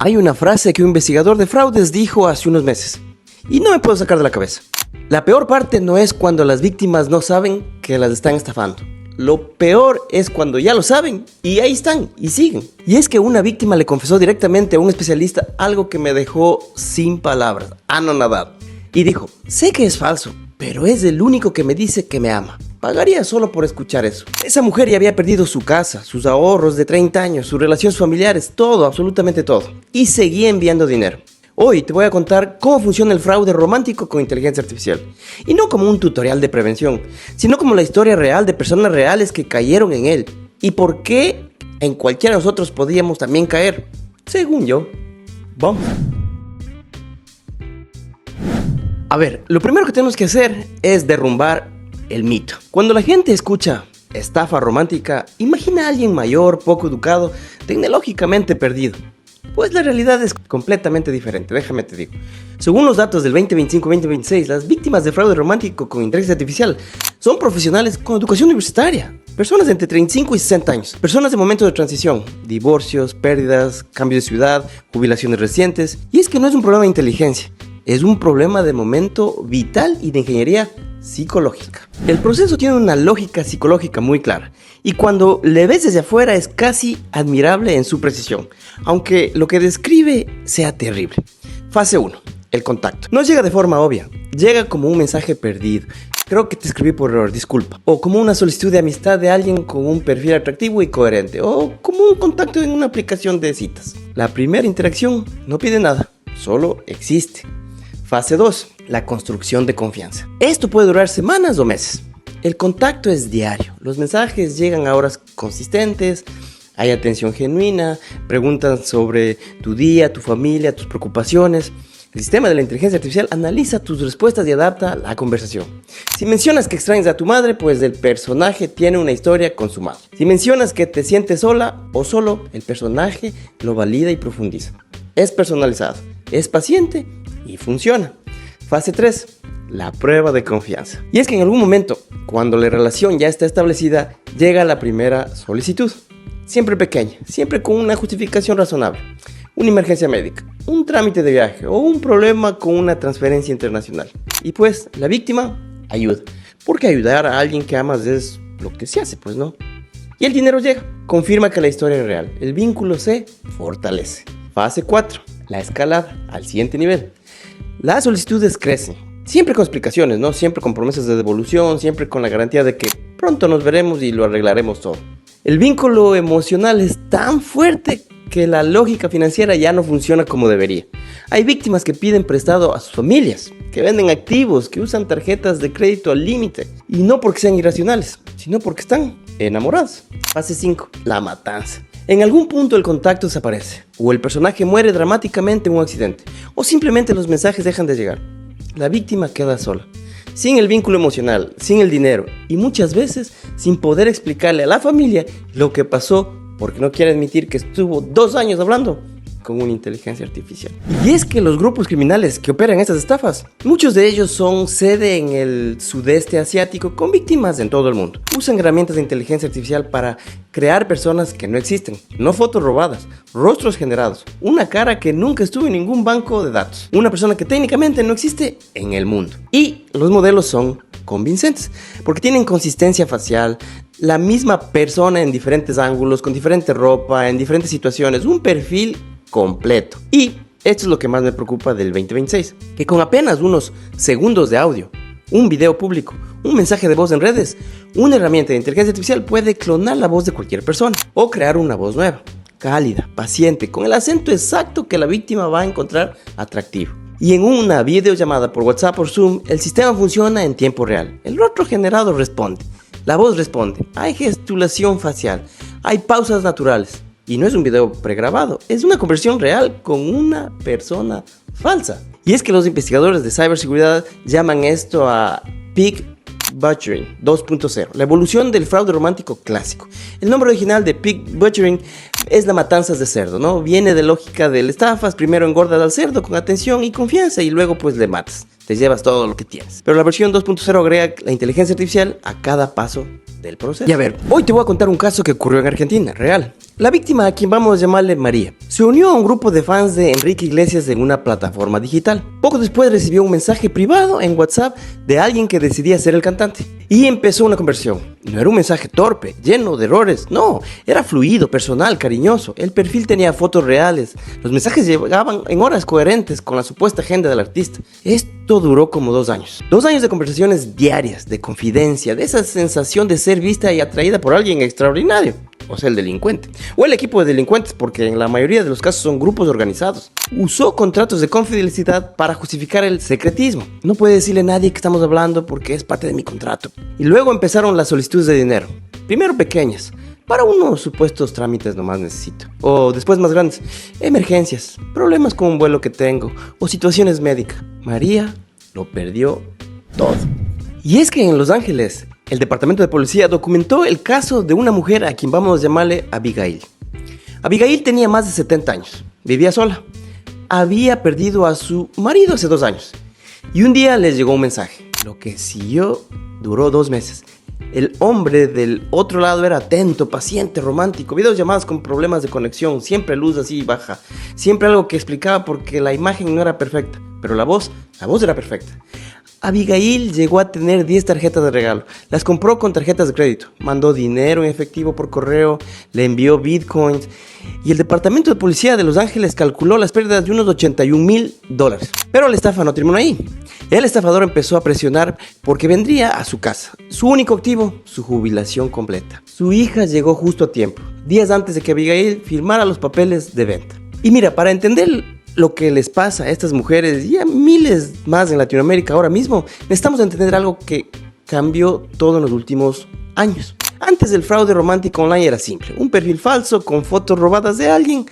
Hay una frase que un investigador de fraudes dijo hace unos meses y no me puedo sacar de la cabeza. La peor parte no es cuando las víctimas no saben que las están estafando. Lo peor es cuando ya lo saben y ahí están y siguen. Y es que una víctima le confesó directamente a un especialista algo que me dejó sin palabras, anonadado. Y dijo, sé que es falso, pero es el único que me dice que me ama. Pagaría solo por escuchar eso. Esa mujer ya había perdido su casa, sus ahorros de 30 años, sus relaciones familiares, todo, absolutamente todo. Y seguía enviando dinero. Hoy te voy a contar cómo funciona el fraude romántico con inteligencia artificial. Y no como un tutorial de prevención, sino como la historia real de personas reales que cayeron en él. Y por qué en cualquiera de nosotros podíamos también caer, según yo. Vamos. A ver, lo primero que tenemos que hacer es derrumbar el mito. Cuando la gente escucha estafa romántica, imagina a alguien mayor, poco educado, tecnológicamente perdido. Pues la realidad es completamente diferente, déjame te digo. Según los datos del 2025-2026, las víctimas de fraude romántico con inteligencia artificial son profesionales con educación universitaria, personas de entre 35 y 60 años, personas de momentos de transición, divorcios, pérdidas, cambios de ciudad, jubilaciones recientes. Y es que no es un problema de inteligencia, es un problema de momento vital y de ingeniería psicológica. El proceso tiene una lógica psicológica muy clara y cuando le ves desde afuera es casi admirable en su precisión, aunque lo que describe sea terrible. Fase 1. El contacto. No llega de forma obvia, llega como un mensaje perdido. Creo que te escribí por error, disculpa. O como una solicitud de amistad de alguien con un perfil atractivo y coherente. O como un contacto en una aplicación de citas. La primera interacción no pide nada, solo existe. Fase 2. La construcción de confianza. Esto puede durar semanas o meses. El contacto es diario. Los mensajes llegan a horas consistentes, hay atención genuina, preguntan sobre tu día, tu familia, tus preocupaciones. El sistema de la inteligencia artificial analiza tus respuestas y adapta la conversación. Si mencionas que extrañas a tu madre, pues el personaje tiene una historia con su madre. Si mencionas que te sientes sola o solo, el personaje lo valida y profundiza. Es personalizado, es paciente y funciona. Fase 3. La prueba de confianza. Y es que en algún momento, cuando la relación ya está establecida, llega la primera solicitud. Siempre pequeña, siempre con una justificación razonable. Una emergencia médica, un trámite de viaje o un problema con una transferencia internacional. Y pues, la víctima ayuda. Porque ayudar a alguien que amas es lo que se hace, pues no. Y el dinero llega. Confirma que la historia es real. El vínculo se fortalece. Fase 4. La escalada al siguiente nivel. Las solicitudes crecen, siempre con explicaciones, ¿no? Siempre con promesas de devolución, siempre con la garantía de que pronto nos veremos y lo arreglaremos todo. El vínculo emocional es tan fuerte que la lógica financiera ya no funciona como debería. Hay víctimas que piden prestado a sus familias, que venden activos, que usan tarjetas de crédito al límite. Y no porque sean irracionales, sino porque están enamorados. Fase 5. La matanza. En algún punto el contacto desaparece, o el personaje muere dramáticamente en un accidente, o simplemente los mensajes dejan de llegar. La víctima queda sola, sin el vínculo emocional, sin el dinero, y muchas veces sin poder explicarle a la familia lo que pasó, porque no quiere admitir que estuvo 2 años hablando con una inteligencia artificial. Y es que los grupos criminales que operan estas estafas, muchos de ellos son sede en el sudeste asiático con víctimas en todo el mundo. Usan herramientas de inteligencia artificial para crear personas que no existen, no fotos robadas, rostros generados, una cara que nunca estuvo en ningún banco de datos, una persona que técnicamente no existe en el mundo. Y los modelos son convincentes, porque tienen consistencia facial, la misma persona en diferentes ángulos, con diferente ropa, en diferentes situaciones, un perfil completo. Y esto es lo que más me preocupa del 2026, que con apenas unos segundos de audio, un video público, un mensaje de voz en redes, una herramienta de inteligencia artificial puede clonar la voz de cualquier persona o crear una voz nueva, cálida, paciente, con el acento exacto que la víctima va a encontrar atractivo. Y en una videollamada por WhatsApp o Zoom, el sistema funciona en tiempo real. El rostro generado responde, la voz responde, hay gesticulación facial, hay pausas naturales. Y no es un video pregrabado, es una conversión real con una persona falsa. Y es que los investigadores de ciberseguridad llaman esto a Pig Butchering 2.0, la evolución del fraude romántico clásico. El nombre original de Pig Butchering es la matanzas de cerdo, ¿no? Viene de lógica de estafas, primero engordas al cerdo con atención y confianza y luego pues le matas, te llevas todo lo que tienes. Pero la versión 2.0 agrega la inteligencia artificial a cada paso del proceso. Y a ver, hoy te voy a contar un caso que ocurrió en Argentina, real. La víctima, a quien vamos a llamarle María, se unió a un grupo de fans de Enrique Iglesias en una plataforma digital. Poco después recibió un mensaje privado en WhatsApp de alguien que decidía ser el cantante. Y empezó una conversación. No era un mensaje torpe, lleno de errores, no, era fluido, personal, cariñoso. El perfil tenía fotos reales. Los mensajes llegaban en horas coherentes con la supuesta agenda del artista. Esto duró como 2 años. 2 años de conversaciones diarias, de confidencia, de esa sensación de ser vista y atraída por alguien extraordinario. O sea, el delincuente. O el equipo de delincuentes, porque en la mayoría de los casos son grupos organizados. Usó contratos de confidencialidad para justificar el secretismo. No puede decirle a nadie que estamos hablando porque es parte de mi contrato. Y luego empezaron las solicitudes de dinero. Primero pequeñas, para unos supuestos trámites nomás necesito. O después más grandes, emergencias, problemas con un vuelo que tengo o situaciones médicas. María lo perdió todo. Y es que en Los Ángeles, el departamento de policía documentó el caso de una mujer a quien vamos a llamarle Abigail. Abigail tenía más de 70 años, vivía sola. Había perdido a su marido hace 2 años. Y un día les llegó un mensaje. Lo que siguió duró 2 meses. El hombre del otro lado era atento, paciente, romántico. Videollamadas con problemas de conexión, siempre luz así baja. Siempre algo que explicaba porque la imagen no era perfecta, pero la voz era perfecta. Abigail llegó a tener 10 tarjetas de regalo. Las compró con tarjetas de crédito. Mandó dinero en efectivo por correo, le envió bitcoins. Y el departamento de policía de Los Ángeles calculó las pérdidas de unos $81,000. Pero la estafa no terminó ahí. El estafador empezó a presionar porque vendría a su casa. Su único activo, su jubilación completa. Su hija llegó justo a tiempo, días antes de que Abigail firmara los papeles de venta. Y mira, para entender lo que les pasa a estas mujeres y a miles más en Latinoamérica ahora mismo, necesitamos entender algo que cambió todo en los últimos años. Antes el fraude romántico online era simple, un perfil falso con fotos robadas de alguien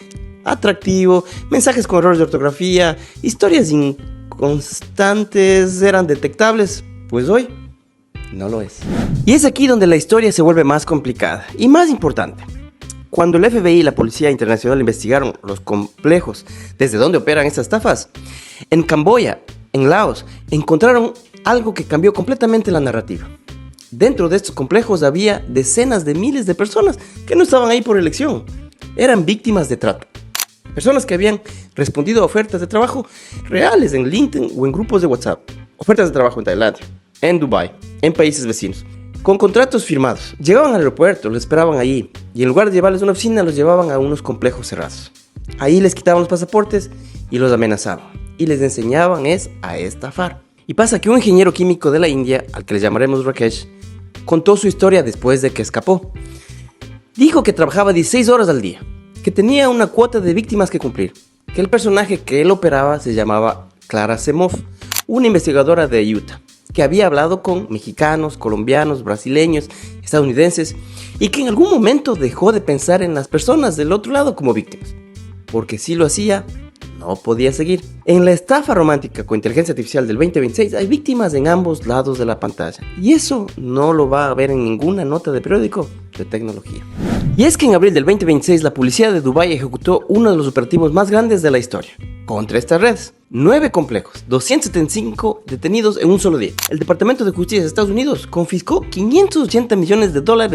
atractivo, mensajes con errores de ortografía, historias inconstantes eran detectables, pues hoy no lo es. Y es aquí donde la historia se vuelve más complicada y más importante. Cuando el FBI y la Policía Internacional investigaron los complejos desde donde operan estas estafas, en Camboya, en Laos, encontraron algo que cambió completamente la narrativa. Dentro de estos complejos había decenas de miles de personas que no estaban ahí por elección. Eran víctimas de trata. Personas que habían respondido a ofertas de trabajo reales en LinkedIn o en grupos de WhatsApp. Ofertas de trabajo en Tailandia, en Dubái, en países vecinos. Con contratos firmados, llegaban al aeropuerto, los esperaban allí y en lugar de llevarles a una oficina los llevaban a unos complejos cerrados. Ahí les quitaban los pasaportes y los amenazaban y les enseñaban a estafar. Y pasa que un ingeniero químico de la India, al que le llamaremos Rakesh, contó su historia después de que escapó. Dijo que trabajaba 16 horas al día, que tenía una cuota de víctimas que cumplir, que el personaje que él operaba se llamaba Clara Semov, una investigadora de Utah, que había hablado con mexicanos, colombianos, brasileños, estadounidenses y que en algún momento dejó de pensar en las personas del otro lado como víctimas, porque si lo hacía, no podía seguir. En la estafa romántica con inteligencia artificial del 2026 hay víctimas en ambos lados de la pantalla y eso no lo va a ver en ninguna nota de periódico de tecnología. Y es que en abril del 2026 la policía de Dubái ejecutó uno de los operativos más grandes de la historia contra estas redes. 9 complejos, 275 detenidos en un solo día. El Departamento de Justicia de Estados Unidos confiscó $580 millones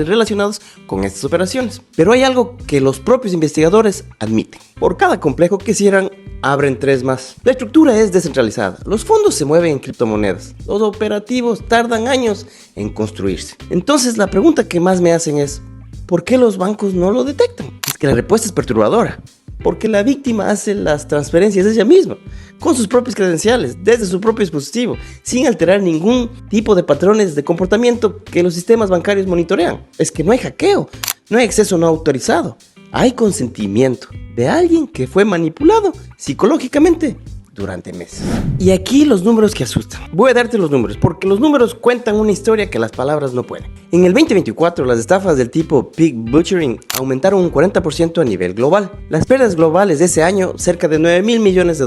relacionados con estas operaciones. Pero hay algo que los propios investigadores admiten. Por cada complejo que cierran, abren 3 más. La estructura es descentralizada. Los fondos se mueven en criptomonedas. Los operativos tardan años en construirse. Entonces la pregunta que más me hacen es, ¿por qué los bancos no lo detectan? Es que la respuesta es perturbadora. Porque la víctima hace las transferencias ella misma, con sus propias credenciales, desde su propio dispositivo, sin alterar ningún tipo de patrones de comportamiento que los sistemas bancarios monitorean. Es que no hay hackeo, no hay acceso no autorizado, hay consentimiento de alguien que fue manipulado psicológicamente durante meses. Y aquí los números que asustan. Voy a darte los números, porque los números cuentan una historia que las palabras no pueden. En el 2024, las estafas del tipo pig butchering aumentaron un 40% a nivel global. Las pérdidas globales de ese año, cerca de $9,000 millones.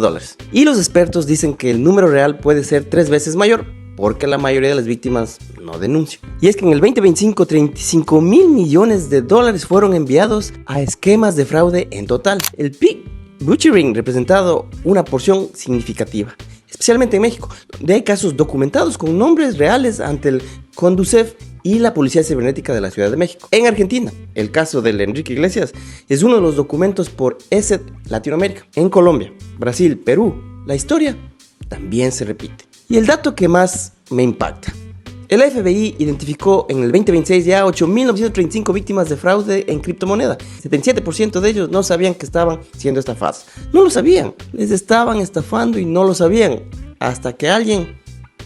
Y los expertos dicen que el número real puede ser 3 veces mayor, porque la mayoría de las víctimas no denuncian. Y es que en el 2025, $35,000 millones fueron enviados a esquemas de fraude en total. El pig butchering representado una porción significativa, especialmente en México, donde hay casos documentados con nombres reales ante el Conducef y la Policía Cibernética de la Ciudad de México. En Argentina, el caso del Enrique Iglesias es uno de los documentos por ESET Latinoamérica. En Colombia, Brasil, Perú, la historia también se repite. Y el dato que más me impacta: el FBI identificó en el 2026 ya 8.935 víctimas de fraude en criptomoneda. 77% de ellos no sabían que estaban siendo estafados. No lo sabían, les estaban estafando y no lo sabían hasta que alguien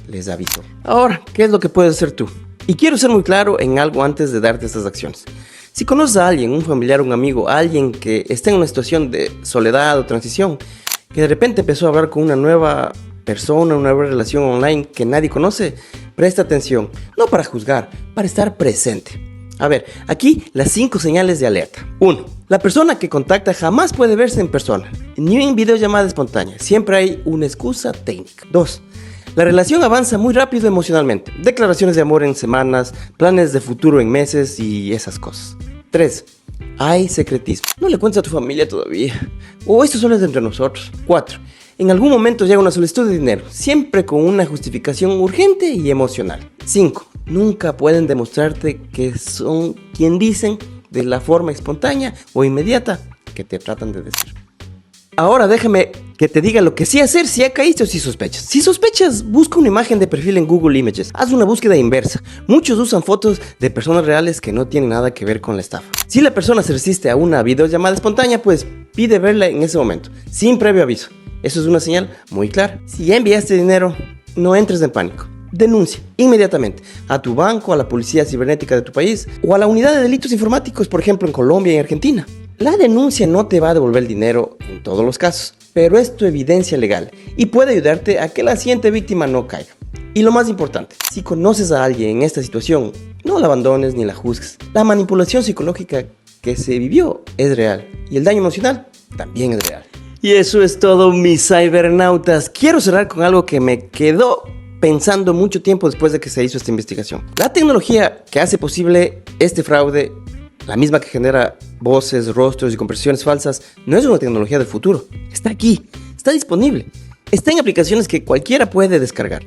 les avisó. Ahora, ¿qué es lo que puedes hacer tú? Y quiero ser muy claro en algo antes de darte estas acciones. Si conoces a alguien, un familiar, un amigo, alguien que está en una situación de soledad o transición, que de repente empezó a hablar con una nueva persona, una nueva relación online que nadie conoce, presta atención, no para juzgar, para estar presente. A ver, aquí las 5 señales de alerta. 1. La persona que contacta jamás puede verse en persona, ni en videollamada espontánea, siempre hay una excusa técnica. 2. La relación avanza muy rápido emocionalmente, declaraciones de amor en semanas, planes de futuro en meses y esas cosas. 3. Hay secretismo, no le cuentes a tu familia todavía, o esto solo es entre nosotros. 4. En algún momento llega una solicitud de dinero, siempre con una justificación urgente y emocional. 5. Nunca pueden demostrarte que son quien dicen de la forma espontánea o inmediata que te tratan de decir. Ahora déjame que te diga lo que sí hacer si ya caíste o si sospechas. Si sospechas, busca una imagen de perfil en Google Images. Haz una búsqueda inversa. Muchos usan fotos de personas reales que no tienen nada que ver con la estafa. Si la persona se resiste a una videollamada espontánea, pues pide verla en ese momento, sin previo aviso. Eso es una señal muy clara. Si ya enviaste dinero, no entres en pánico. Denuncia inmediatamente a tu banco, a la policía cibernética de tu país o a la unidad de delitos informáticos, por ejemplo en Colombia y Argentina. La denuncia no te va a devolver el dinero en todos los casos, pero es tu evidencia legal y puede ayudarte a que la siguiente víctima no caiga. Y lo más importante, si conoces a alguien en esta situación, no la abandones ni la juzgues. La manipulación psicológica que se vivió es real y el daño emocional también es real. Y eso es todo, mis cibernautas. Quiero cerrar con algo que me quedó pensando mucho tiempo después de que se hizo esta investigación. La tecnología que hace posible este fraude, la misma que genera voces, rostros y conversaciones falsas, no es una tecnología del futuro. Está aquí, está disponible, está en aplicaciones que cualquiera puede descargar.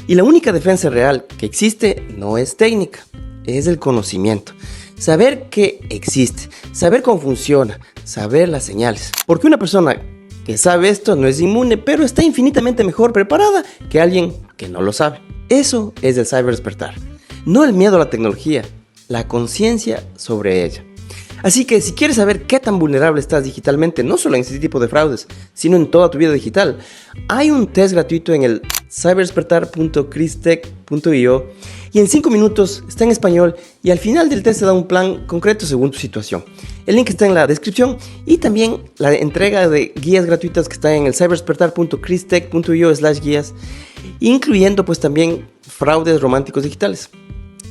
Y la única defensa real que existe no es técnica, es el conocimiento. Saber que existe, saber cómo funciona, saber las señales. Porque una persona que sabe esto no es inmune, pero está infinitamente mejor preparada que alguien que no lo sabe. Eso es el ciberdespertar. No el miedo a la tecnología, la conciencia sobre ella. Así que si quieres saber qué tan vulnerable estás digitalmente, no solo en este tipo de fraudes, sino en toda tu vida digital, hay un test gratuito en el ciberdespertar.cristech.io y en 5 minutos está en español y al final del test te da un plan concreto según tu situación. El link está en la descripción y también la entrega de guías gratuitas que está en el ciberdespertar.cristech.io/guías, incluyendo pues también fraudes románticos digitales.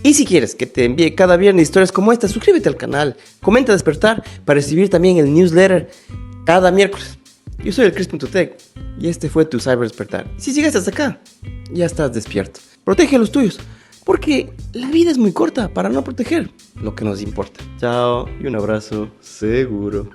Y si quieres que te envíe cada viernes historias como esta, suscríbete al canal, comenta Despertar para recibir también el newsletter cada miércoles. Yo soy el Chris.tech y este fue tu Ciberdespertar. Si llegaste hasta acá, ya estás despierto. Protege a los tuyos, porque la vida es muy corta para no proteger lo que nos importa. Chao y un abrazo seguro.